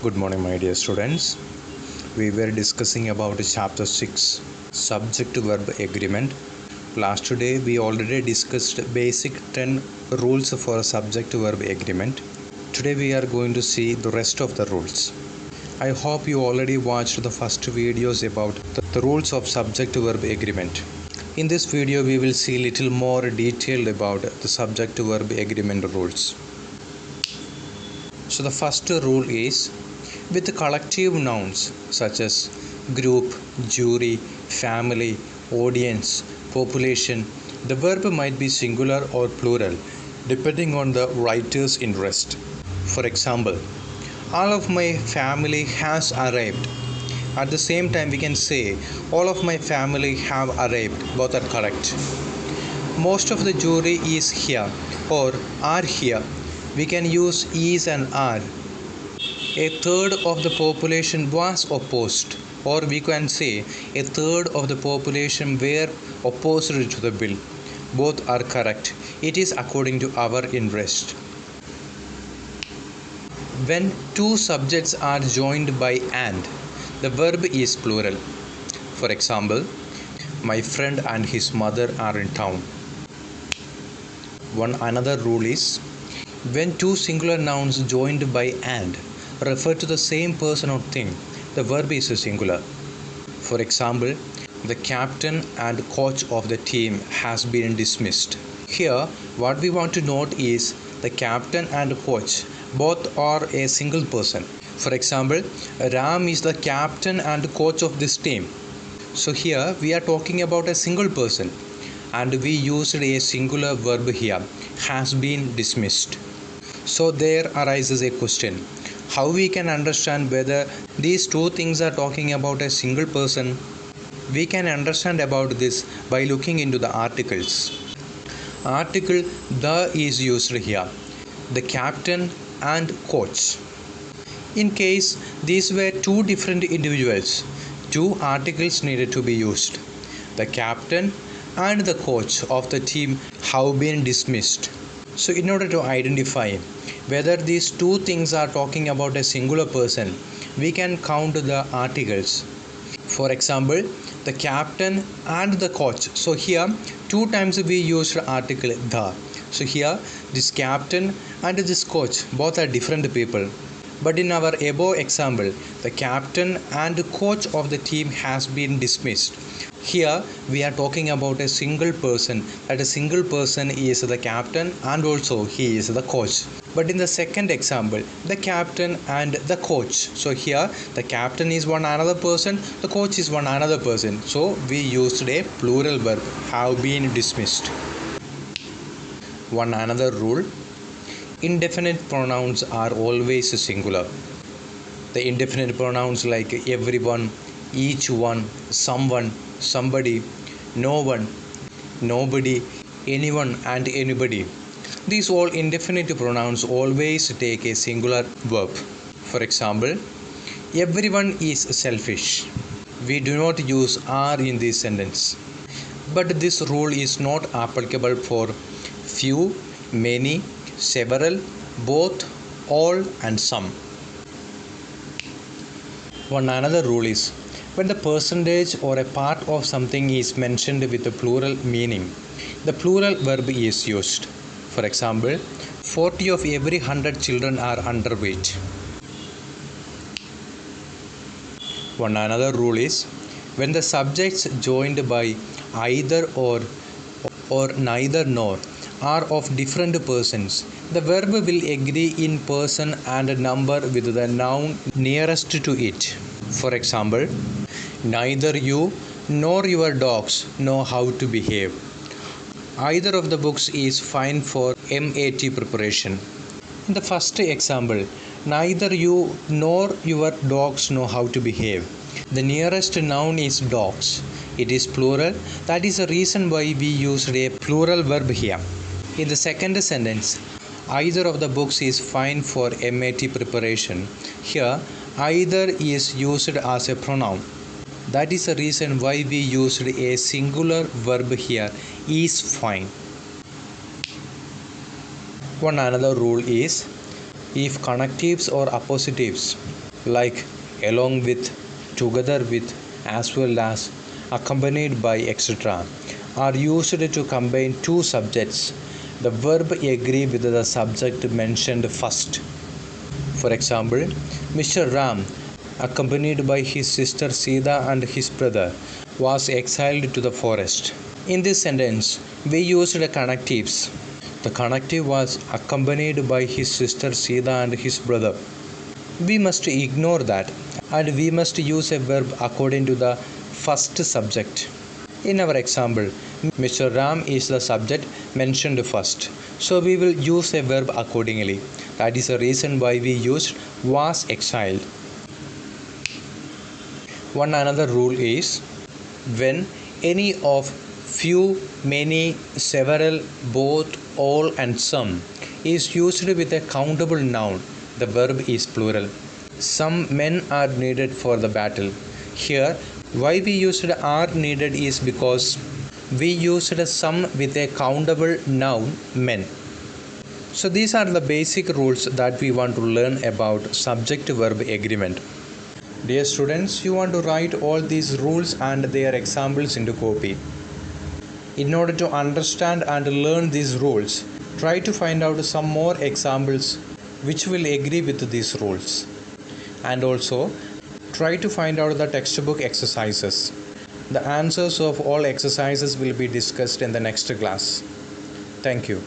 Good morning, my dear students. We were discussing about chapter 6, subject verb agreement. Last day we already discussed basic 10 rules for a subject verb agreement. Today we are going to see the rest of the rules. I hope you already watched the first videos about the rules of subject verb agreement. In this video we will see little more detailed about the subject verb agreement rules. So the first rule is, with collective nouns such as group, jury, family, audience, population, the verb might be singular or plural depending on the writer's interest. For example, all of my family has arrived. At the same time, we can say all of my family have arrived. Both are correct. Most of the jury is here or are here. We can use is and are. A third of the population was opposed, or we can say a third of the population were opposed to the bill. Both are correct. It is according to our interest. When two subjects are joined by and, the verb is plural. For example, my friend and his mother are in town. One another rule is, when two singular nouns joined by and refer to the same person or thing, the verb is singular. For example, the captain and coach of the team has been dismissed. Here, what we want to note is the captain and coach both are a single person. For example, Ram is the captain and coach of this team. So here we are talking about a single person, and we used a singular verb here, has been dismissed. So there arises a question, how we can understand whether these two things are talking about a single person? We can understand about this by looking into the articles. Article the is used here, the captain and coach. In case these were two different individuals, two articles needed to be used. The captain and the coach of the team have been dismissed. So in order to identify whether these two things are talking about a singular person, we can count the articles. For example, the captain and the coach. So here two times we used article the. So here this captain and this coach both are different people. But in our above example, the captain and coach of the team has been dismissed. Here we are talking about a single person, that a single person is the captain and also he is the coach. But in the second example, the captain and the coach. So here the captain is one another person, the coach is one another person. So we used a plural verb, have been dismissed. One another rule, indefinite pronouns are always singular. The indefinite pronouns like everyone, each one, someone, somebody, no one, nobody, anyone and anybody. These all indefinite pronouns always take a singular verb. For example, everyone is selfish. We do not use are in this sentence. But this rule is not applicable for few, many, several, both, all and some. One another rule is, when the percentage or a part of something is mentioned with a plural meaning, the plural verb is used. For example, 40 of every 100 children are underweight. One another rule is, when the subjects joined by either or neither nor are of different persons, the verb will agree in person and number with the noun nearest to it. For example, neither you nor your dogs know how to behave. Either of the books is fine for MAT preparation. In the first example, neither you nor your dogs know how to behave. The nearest noun is dogs. It is plural. That is the reason why we used a plural verb here. In the second sentence, either of the books is fine for MAT preparation. Here, either is used as a pronoun. That is the reason why we used a singular verb here, is fine. One another rule is, if connectives or appositives like along with, together with, as well as, accompanied by, etc., are used to combine two subjects. The verb agree with the subject mentioned first. For example, Mr. Ram, accompanied by his sister Sita and his brother, was exiled to the forest. In this sentence, we used the connectives. The connective was accompanied by his sister Sita and his brother. We must ignore that and we must use a verb according to the first subject. In our example, Mr. Ram is the subject mentioned first, so we will use a verb accordingly. That is the reason why we used was exiled. One another rule is when any of, few, many, several, both, all, and some is used with a countable noun, the verb is plural. Some men are needed for the battle. Here, why we used are needed is because we used some with a countable noun, men. So these are the basic rules that we want to learn about subject-verb agreement. Dear students, you want to write all these rules and their examples into copy. In order to understand and learn these rules, try to find out some more examples which will agree with these rules. And also, try to find out the textbook exercises. The answers of all exercises will be discussed in the next class. Thank you.